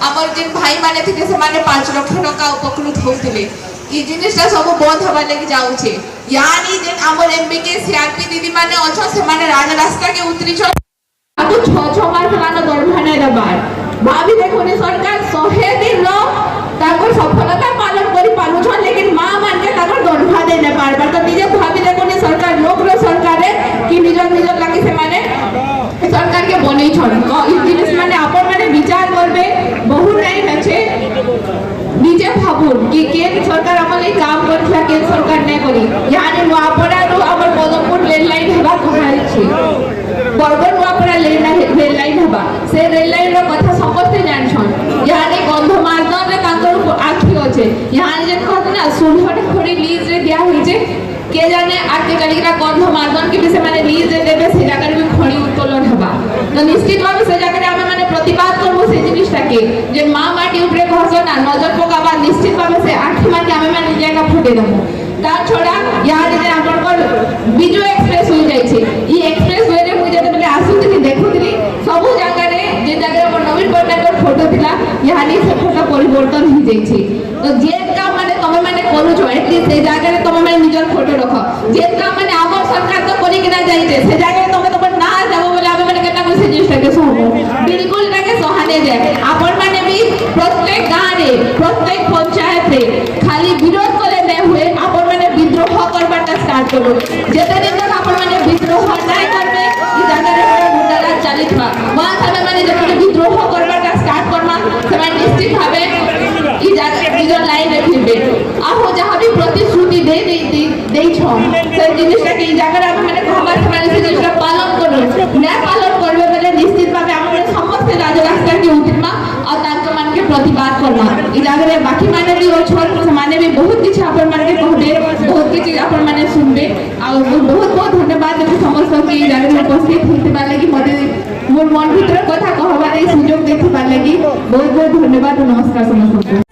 आमर जिन भाई माने थे से माने 5 लाख टका उपकृत होउतिले ई जिनिसटा सब बंद हवा लगी जाउछे यानी जेन आमर एमबीके सीआरपी दीदी माने अछ से माने राज रास्ता के उतरी छ आगु 6 मास माने दरभा नै दबार भाभी देखोनी सरकार 100 दिन रो ताकर सफलता पालन करी पालु छ लेकिन मां मान के ताकर दरभा दे नै पारबा तो निजे भाभी देखोनी सरकार लोक रो सरकार कि निज लागी से माने सरकार के बनै छन ई जिनिस माने अपन माने विचार करबे बहुत टाइम আছে निजे भाबुन कि केन सरकार हमले काम करथला केन सरकार नै करी यानी नुआपड़ा रो हमर पदमपुर रेल लाइन हेबा कहाई छी बरगढ़ नुआपड़ा रेल लाइन हेबा से रेल लाइन रो कथा समस्त जान छन यानी गंधमार्दन रे कांकर आखी होचे यानी जे कहत ना सुलहट खड़ी लीज रे दिया होई जे के जाने आके कलिकरा गंधमार्दन के विषय माने लीज रे देबे से जाकर भी खड़ी उत्तोलन हेबा तो निश्चित भाव से जाकर हमें माने प्रतिवाद करबो से जिनिसटा के जे मां माटी ऊपर कहसो ना नजर पकाबा निश्चित भाव से आखी माटी हमें माने जागा फुटे देबो ता छोड़ा यार जे हमर बिजू एक्सप्रेस हो जाय छे ई एक्सप्रेस वे रे मुझे तबे आसुती देखुतली सब जगह रे जे जगह पर नवीन पटनायक फोटो थिला यानी से फोटो परिवर्तन हो जाय छे तो जे काम माने तमे माने करू छ एटली से जगह रे तमे माने निजर फोटो रखो जे काम माने हमर सरकार तो करी कि ना जाइते से जगह तमे तो ना जाबो बोले आबे माने केना कोई जिनिसटा के सोहबो बिल्कुल ताके सहाने जाय आपन माने भी प्रत्येक गांव रे प्रत्येक पंचायत रे खाली विरोध करे नै हुए आपन माने विद्रोह करबाटा स्टार्ट करो जेते दिन तक आपन माने विद्रोह नै करबे ई जगह रे माने गुंडाराज चलितबा वहां तमे माने जेते विद्रोह करबाटा स्टार्ट करमा तमे निश्चित भाबे ई जगह निजर लाइन रे फिरबे आहो जहां भी प्रतिश्रुति दे छ से जिनिसटा के ई जगह रे माने कहबा माने से जिनिसटा पालन करो नै पालन करबे बोले निश्चित भाबे हमर समस्त राज रास्ता के उठमा और तांको मान के प्रतिवाद करना ई जगह रे बाकी माने भी छोट माने भी बहुत किछ आपन मान के कहबे बहुत किछ आपन माने सुनबे और बहुत बहुत धन्यवाद देबे समस्त के ई जगह रे उपस्थित होते लागि मते मोर मन भीतर कथा कहबा नै सुयोग देखि पार लागि बहुत बहुत धन्यवाद और नमस्कार समस्त।